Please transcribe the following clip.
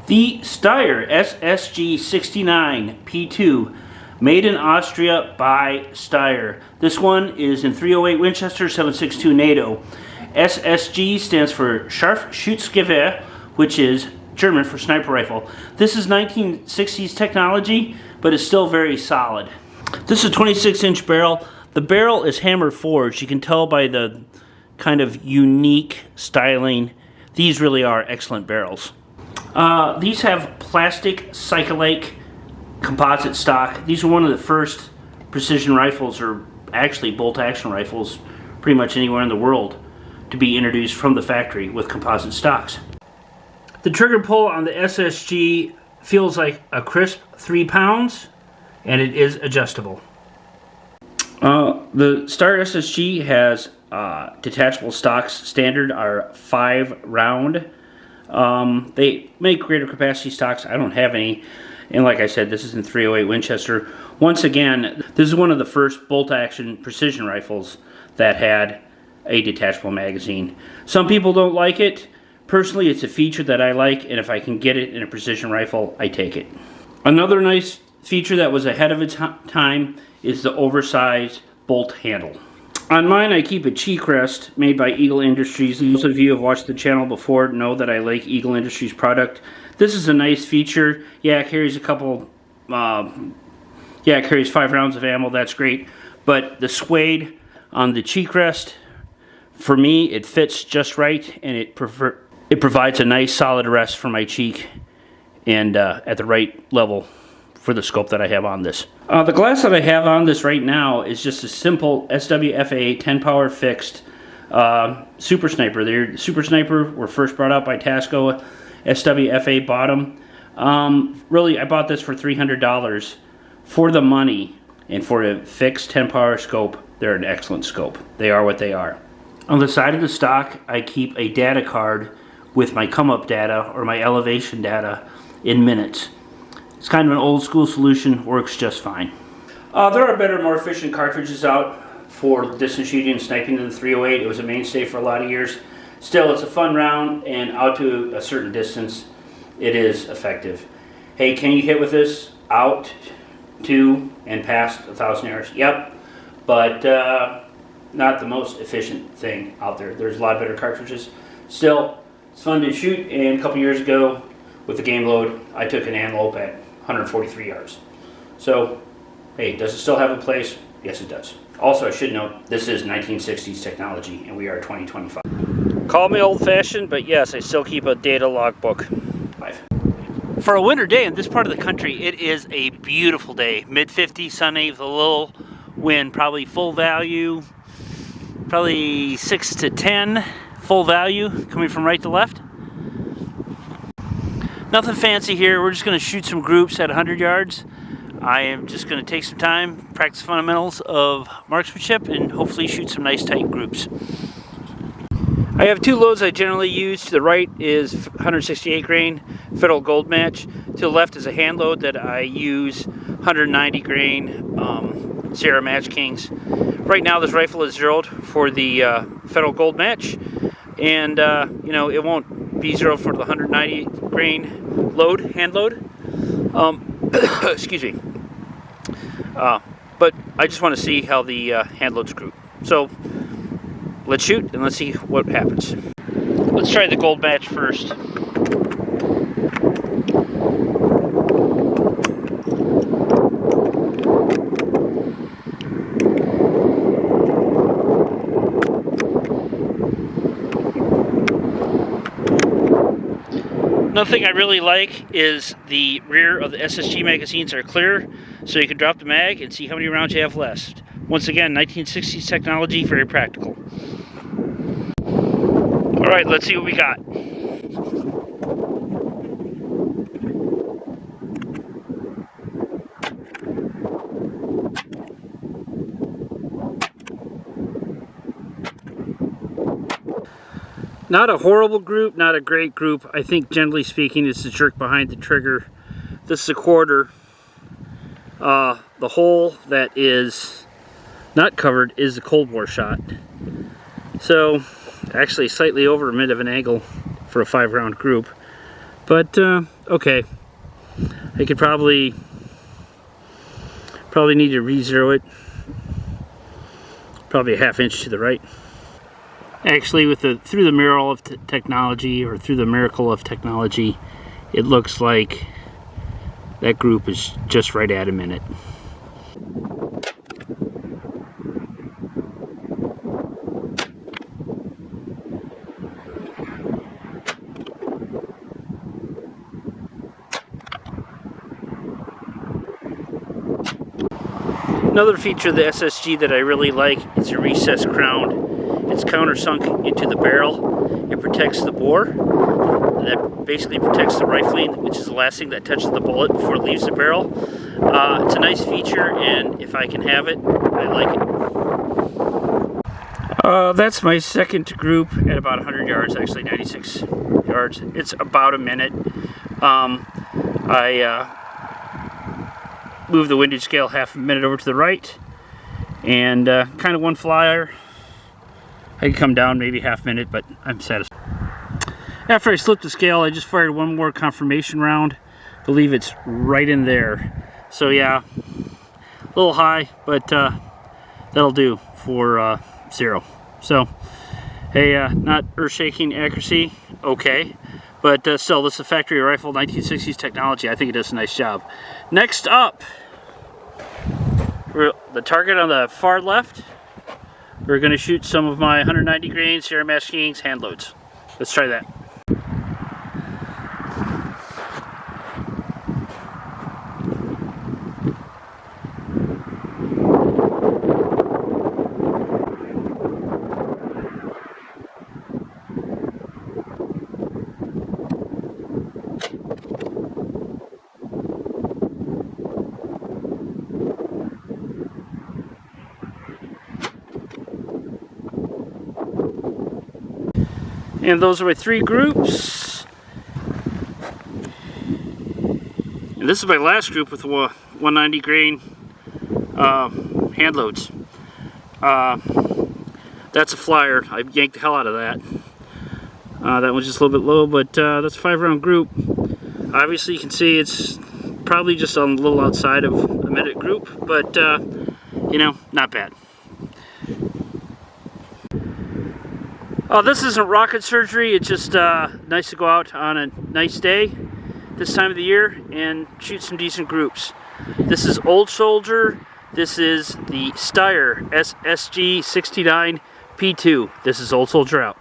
The Steyr Ssg 69 P2, made in Austria by Steyr. This one is in 308 Winchester, 7.62 NATO. SSG stands for Scharfschützgewehr, which is German for sniper rifle. This is 1960s technology, but it's still very solid. This is a 26-inch barrel. The barrel is hammer forged. You can tell by the kind of unique styling. These really are excellent barrels. These have plastic Cyclake composite stock. These are one of the first precision rifles, or actually bolt-action rifles, pretty much anywhere in the world, to be introduced from the factory with composite stocks. The trigger pull on the SSG feels like a crisp 3 pounds, and it is adjustable. The Steyr Ssg has detachable stocks. Standard are 5 round. They make greater capacity stocks. I don't have any. And like I said, this is in 308 Winchester. Once again, this is one of the first bolt-action precision rifles that had a detachable magazine. Some people don't like it. Personally, it's a feature that I like, and if I can get it in a precision rifle, I take it. Another nice feature that was ahead of its time is the oversized bolt handle. On mine, I keep a cheek rest made by Eagle Industries. Those of you who have watched the channel before know that I like Eagle Industries product. This is a nice feature. Yeah, it carries a couple, it carries 5 rounds of ammo. That's great. But the suede on the cheek rest, for me, it fits just right, and it provides a nice solid rest for my cheek and at the right level for the scope that I have on this. The glass that I have on this right now is just a simple SWFA 10 power fixed Super Sniper. The Super Sniper were first brought out by Tasco, SWFA bottom. Really, I bought this for $300 for the money, and for a fixed 10 power scope, they're an excellent scope. They are what they are. On the side of the stock, I keep a data card with my come-up data or my elevation data in minutes. It's kind of an old school solution, works just fine. There are better, more efficient cartridges out for distance shooting and sniping than the 308. It was a mainstay for a lot of years. Still, it's a fun round, and out to a certain distance, it is effective. Hey, can you hit with this out to and past 1,000 yards? Yep, but not the most efficient thing out there. There's a lot better cartridges. Still, it's fun to shoot, and a couple years ago, with the game load, I took an antelope at 143 yards. So, hey, does it still have a place? Yes, it does. Also, I should note, this is 1960s technology, and we are 2025. Call me old-fashioned, but yes, I still keep a data logbook. For a winter day in this part of the country, it is a beautiful day. Mid-50s, sunny with a little wind, probably full value, probably 6 to 10 full value coming from right to left. Nothing fancy here. We're just going to shoot some groups at 100 yards. I am just going to take some time, practice fundamentals of marksmanship, and hopefully shoot some nice tight groups. I have 2 loads I generally use. To the right is 168 grain Federal Gold Match. To the left is a hand load that I use 190 grain Sierra Match Kings. Right now this rifle is zeroed for the Federal Gold Match, and you know, it won't be zeroed for the 190 grain load, hand load. Excuse me. But I just want to see how the hand loads group. So let's shoot and let's see what happens. Let's try the gold match first. Another thing I really like is the rear of the SSG magazines are clear, so you can drop the mag and see how many rounds you have left. Once again, 1960s technology, very practical. Alright, let's see what we got. Not a horrible group, not a great group. I think generally speaking it's the jerk behind the trigger. This is a quarter. The hole that is not covered is the Cold War shot. So actually slightly over a mid of an angle for a 5-round group. But okay, I could probably need to re-zero it, probably a ½ inch to the right. Actually, with through the miracle of technology, it looks like that group is just right at a minute. Another feature of the SSG that I really like is a recessed crown. It's countersunk into the barrel. It protects the bore. That basically protects the rifling, which is the last thing that touches the bullet before it leaves the barrel. It's a nice feature, and if I can have it, I like it. That's my second group at about 100 yards, actually 96 yards. It's about a minute. I move the windage scale ½ a minute over to the right, and kind of one flyer. I can come down maybe ½ minute, but I'm satisfied. After I slipped the scale, I just fired one more confirmation round. I believe it's right in there. So yeah, a little high, but that'll do for 0. So hey, not earth-shaking accuracy, okay, but still, this is a factory rifle, 1960s technology. I think it does a nice job. Next up, the target on the far left, we're going to shoot some of my 190 grain Steyr Ssg hand loads. Let's try that. And those are my 3 groups. And this is my last group with 190 grain hand loads. That's a flyer. I yanked the hell out of that. That one's just a little bit low, but that's a 5-round group. Obviously, you can see it's probably just a little outside of a minute group, but you know, not bad. This isn't rocket surgery. It's just nice to go out on a nice day this time of the year and shoot some decent groups. This is Old Soldier. This is the Steyr Ssg 69 P2. This is Old Soldier out.